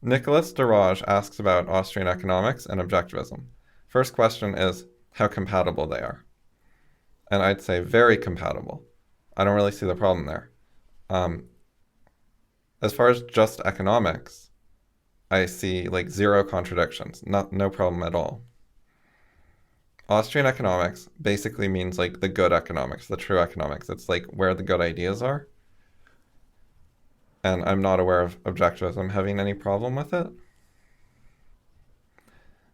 Nicholas Daraj asks about Austrian economics and objectivism. First question is how compatible they are. And I'd say very compatible. I don't really see the problem there. As far as just economics, I see like zero contradictions, no problem at all. Austrian economics basically means like the good economics, the true economics. It's like where the good ideas are. And I'm not aware of objectivism having any problem with it.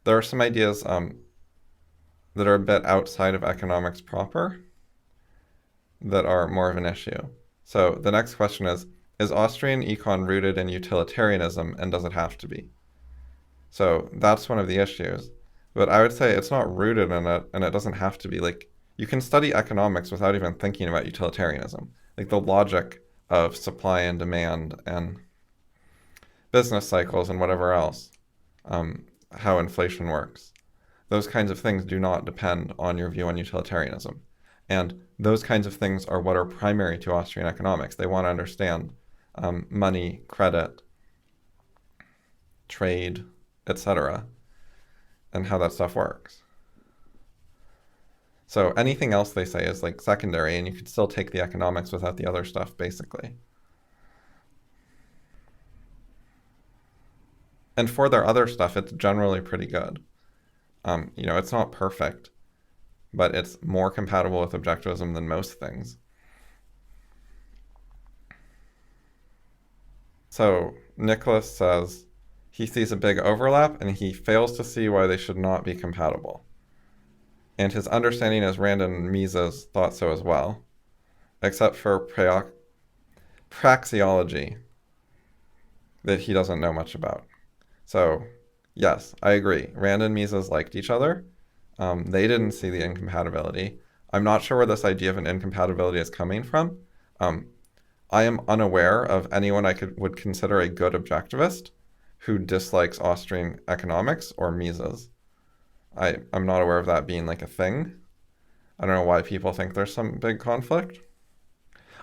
There are some ideas that are a bit outside of economics proper that are more of an issue. So the next question is Austrian econ rooted in utilitarianism, and does it have to be? So that's one of the issues. But I would say it's not rooted in it, and it doesn't have to be. Like, you can study economics without even thinking about utilitarianism. Like the logic of supply and demand and business cycles and whatever else, how inflation works. Those kinds of things do not depend on your view on utilitarianism. And those kinds of things are what are primary to Austrian economics. They want to understand money, credit, trade, etc., and how that stuff works. So anything else they say is like secondary, and you could still take the economics without the other stuff, basically. And for their other stuff, it's generally pretty good. It's not perfect, but it's more compatible with objectivism than most things. So Nicholas says he sees a big overlap, and he fails to see why they should not be compatible. And his understanding is Rand and Mises thought so as well, except for praxeology that he doesn't know much about. So yes, I agree. Rand and Mises liked each other. They didn't see the incompatibility. I'm not sure where this idea of an incompatibility is coming from. I am unaware of anyone I would consider a good objectivist who dislikes Austrian economics or Mises. I'm not aware of that being like a thing. I don't know why people think there's some big conflict.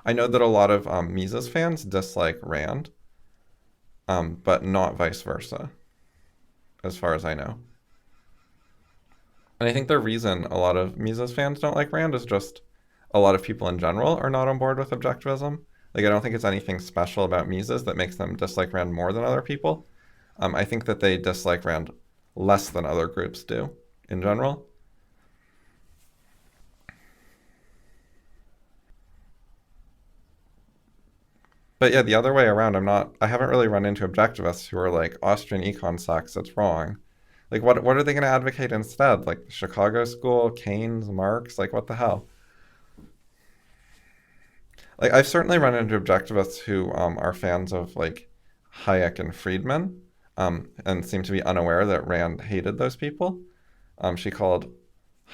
I know that a lot of Mises fans dislike Rand, but not vice versa, as far as I know. And I think the reason a lot of Mises fans don't like Rand is just a lot of people in general are not on board with objectivism. Like, I don't think it's anything special about Mises that makes them dislike Rand more than other people. I think that they dislike Rand less than other groups do in general. But yeah, the other way around, I haven't really run into objectivists who are like, Austrian econ sucks, it's wrong. Like, what are they going to advocate instead? Like the Chicago School, Keynes, Marx, like what the hell? Like, I've certainly run into objectivists who are fans of like Hayek and Friedman, and seem to be unaware that Rand hated those people. She called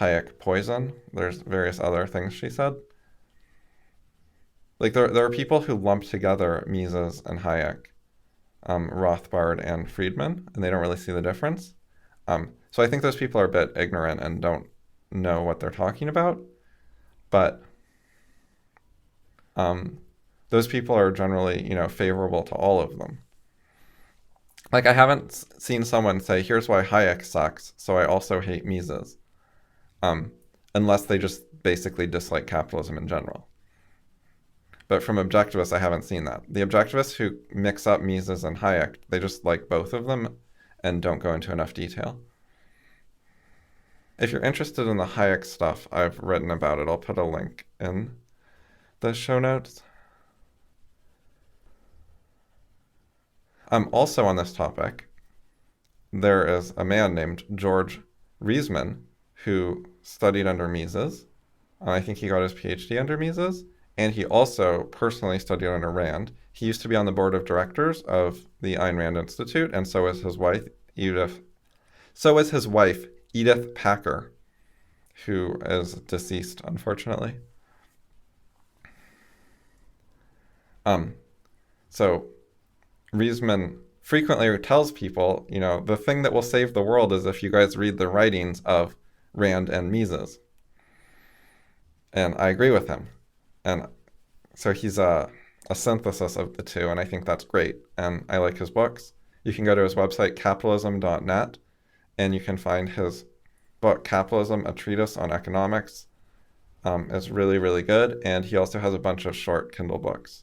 Hayek poison. There's various other things she said. Like, there are people who lump together Mises and Hayek, Rothbard and Friedman, and they don't really see the difference. So I think those people are a bit ignorant and don't know what they're talking about. But those people are generally, favorable to all of them. Like, I haven't seen someone say, here's why Hayek sucks, so I also hate Mises. Unless they just basically dislike capitalism in general. But from objectivists, I haven't seen that. The objectivists who mix up Mises and Hayek, they just like both of them and don't go into enough detail. If you're interested in the Hayek stuff, I've written about it. I'll put a link in the show notes. Also on this topic, there is a man named George Riesman who studied under Mises. I think he got his PhD under Mises, and he also personally studied under Rand. He used to be on the board of directors of the Ayn Rand Institute, and so is his wife, Edith Packer, who is deceased, unfortunately. So Riesman frequently tells people, the thing that will save the world is if you guys read the writings of Rand and Mises. And I agree with him. And so he's a synthesis of the two, and I think that's great. And I like his books. You can go to his website, capitalism.net, and you can find his book, Capitalism, A Treatise on Economics. It's really, really good. And he also has a bunch of short Kindle books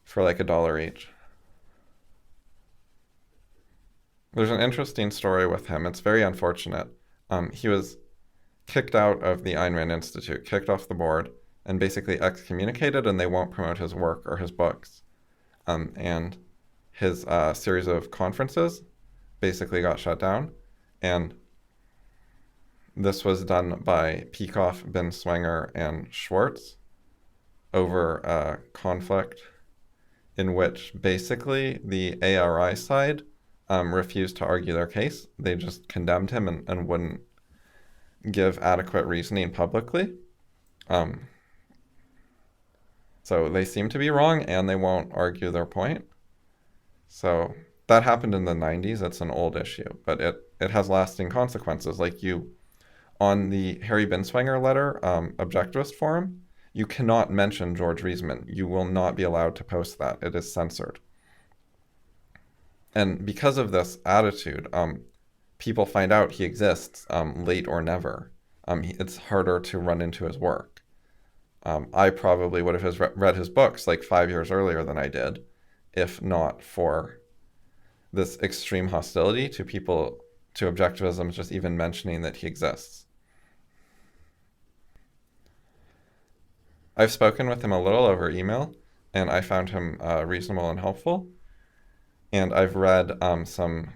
for like $1 each. There's an interesting story with him. It's very unfortunate. He was kicked out of the Ayn Rand Institute, kicked off the board, and basically excommunicated, and they won't promote his work or his books. And his series of conferences basically got shut down. And this was done by Peikoff, Binswanger, and Schwartz over a conflict in which basically the ARI side refused to argue their case. They just condemned him and wouldn't give adequate reasoning publicly. So they seem to be wrong, and they won't argue their point. So that happened in the 90s. It's an old issue, but it has lasting consequences. Like on the Harry Binswanger letter, Objectivist Forum, you cannot mention George Reisman. You will not be allowed to post that. It is censored. And because of this attitude, people find out he exists late or never. It's harder to run into his work. I probably would have read his books like 5 years earlier than I did, if not for this extreme hostility to objectivism, just even mentioning that he exists. I've spoken with him a little over email, and I found him reasonable and helpful. And I've read some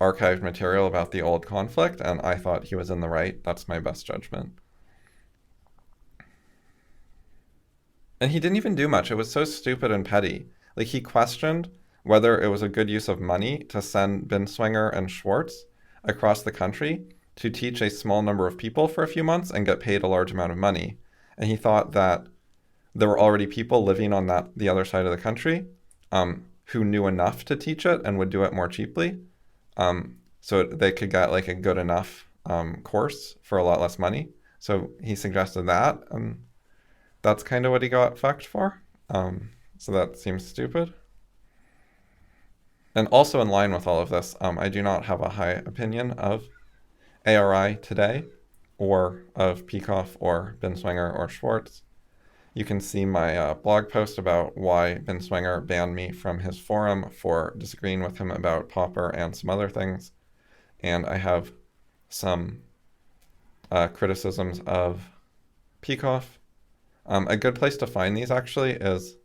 archived material about the old conflict, and I thought he was in the right. That's my best judgment. And he didn't even do much. It was so stupid and petty. Like, he questioned whether it was a good use of money to send Binswanger and Schwartz across the country to teach a small number of people for a few months and get paid a large amount of money. And he thought that there were already people living on the other side of the country who knew enough to teach it and would do it more cheaply. So they could get like a good enough course for a lot less money. So he suggested that, and that's kind of what he got fucked for. So that seems stupid. And also in line with all of this, I do not have a high opinion of ARI today, or of Peikoff or Binswanger or Schwartz. You can see my blog post about why Binswanger banned me from his forum for disagreeing with him about Popper and some other things. And I have some criticisms of Peikoff. A good place to find these actually is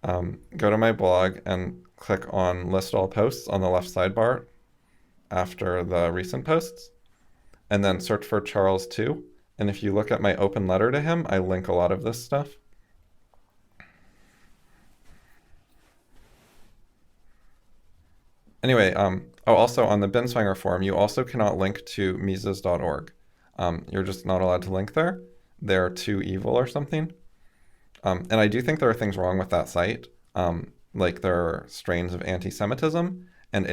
go to my blog and click on list all posts on the left sidebar after the recent posts, and then search for Charles II. And if you look at my open letter to him, I link a lot of this stuff. Anyway, also on the Binswanger forum, you also cannot link to Mises.org. You're just not allowed to link there. They're too evil or something. And I do think there are things wrong with that site. Like there are strains of anti-Semitism, and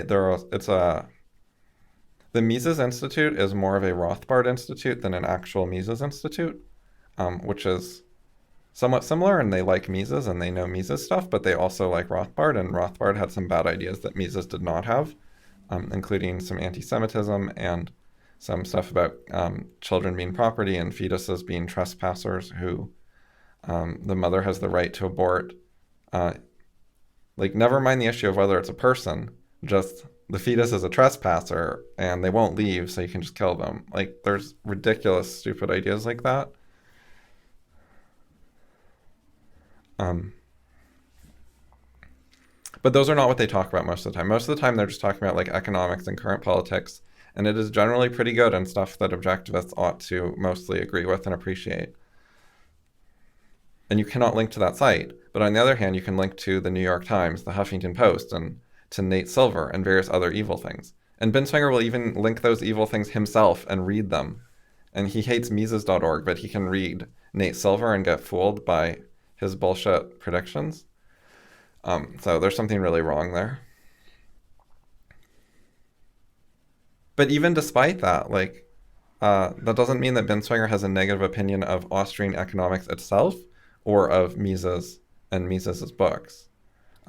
the Mises Institute is more of a Rothbard Institute than an actual Mises Institute, which is somewhat similar, and they like Mises and they know Mises stuff, but they also like Rothbard, and Rothbard had some bad ideas that Mises did not have, including some anti-Semitism and some stuff about children being property and fetuses being trespassers who the mother has the right to abort. Like, never mind the issue of whether it's a person, just the fetus is a trespasser and they won't leave, so you can just kill them. Like, there's ridiculous, stupid ideas like that. But those are not what they talk about most of the time. Most of the time, they're just talking about like economics and current politics, and it is generally pretty good and stuff that objectivists ought to mostly agree with and appreciate. And you cannot link to that site. But on the other hand, you can link to the New York Times, the Huffington Post, and to Nate Silver and various other evil things. And Binswanger will even link those evil things himself and read them. And he hates Mises.org, but he can read Nate Silver and get fooled by his bullshit predictions. So there's something really wrong there. But even despite that, like, that doesn't mean that Binswanger has a negative opinion of Austrian economics itself or of Mises and Mises's books.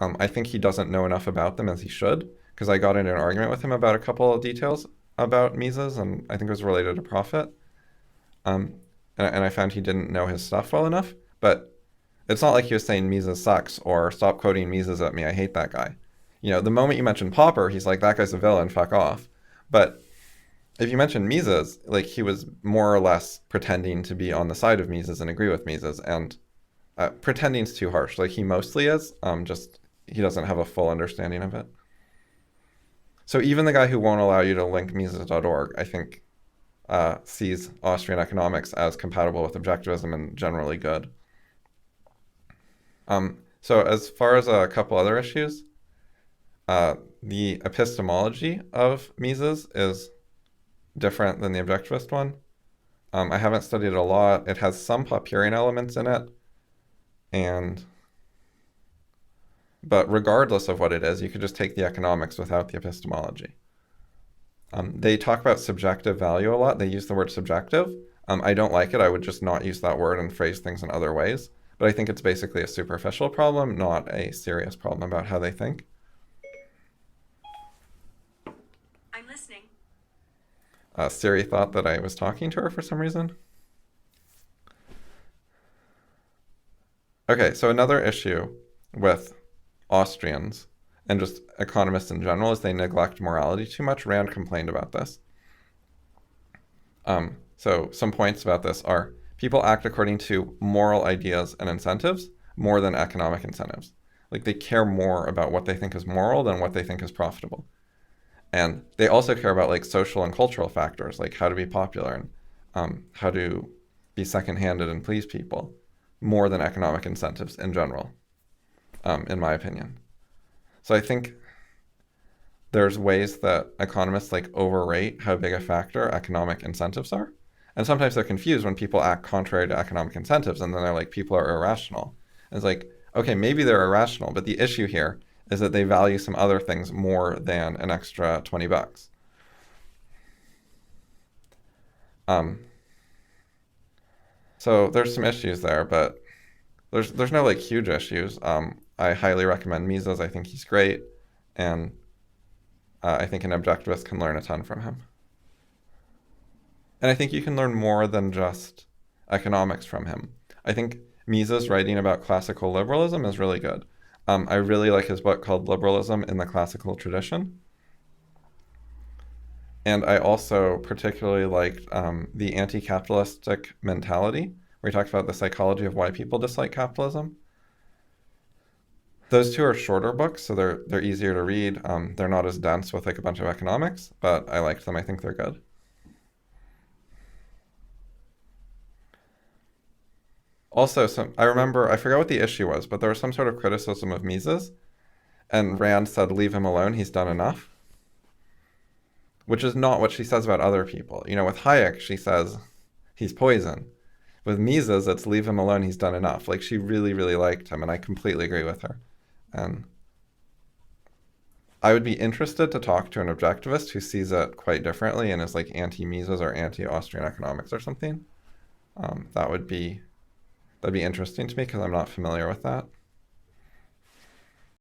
I think he doesn't know enough about them as he should, because I got into an argument with him about a couple of details about Mises, and I think it was related to profit. And I found he didn't know his stuff well enough. But it's not like he was saying Mises sucks or stop quoting Mises at me, I hate that guy. The moment you mention Popper, he's like, that guy's a villain, fuck off. But if you mention Mises, like, he was more or less pretending to be on the side of Mises and agree with Mises. And pretending's too harsh. Like, he mostly is, just he doesn't have a full understanding of it. So even the guy who won't allow you to link Mises.org, I think, sees Austrian economics as compatible with objectivism and generally good. So as far as a couple other issues, the epistemology of Mises is different than the objectivist one. I haven't studied it a lot. It has some Popperian elements in it, but regardless of what it is, you could just take the economics without the epistemology. They talk about subjective value a lot. They use the word subjective. I don't like it. I would just not use that word and phrase things in other ways. But I think it's basically a superficial problem, not a serious problem about how they think. I'm listening. Siri thought that I was talking to her for some reason. Okay, so another issue with Austrians and just economists in general is they neglect morality too much. Rand complained about this. So some points about this are people act according to moral ideas and incentives more than economic incentives. Like, they care more about what they think is moral than what they think is profitable. And they also care about, like, social and cultural factors, like how to be popular and how to be second-handed and please people, more than economic incentives in general, in my opinion. So I think there's ways that economists, like, overrate how big a factor economic incentives are. And sometimes they're confused when people act contrary to economic incentives, and then they're like, people are irrational. And it's like, okay, maybe they're irrational, but the issue here is that they value some other things more than an extra $20. So there's some issues there, but there's no, like, huge issues. I highly recommend Mises. I think he's great, and I think an objectivist can learn a ton from him. And I think you can learn more than just economics from him. I think Mises writing about classical liberalism is really good. I really like his book called Liberalism in the Classical Tradition. And I also particularly liked The Anti-Capitalistic Mentality, where he talks about the psychology of why people dislike capitalism. Those two are shorter books, so they're easier to read. They're not as dense with, like, a bunch of economics, but I liked them. I think they're good. Also, I forgot what the issue was, but there was some sort of criticism of Mises, and Rand said, leave him alone, he's done enough. Which is not what she says about other people. With Hayek, she says, he's poison. With Mises, it's leave him alone, he's done enough. Like, she really, really liked him, and I completely agree with her. And I would be interested to talk to an objectivist who sees it quite differently and is, like, anti-Mises or anti-Austrian economics or something. That'd be interesting to me because I'm not familiar with that.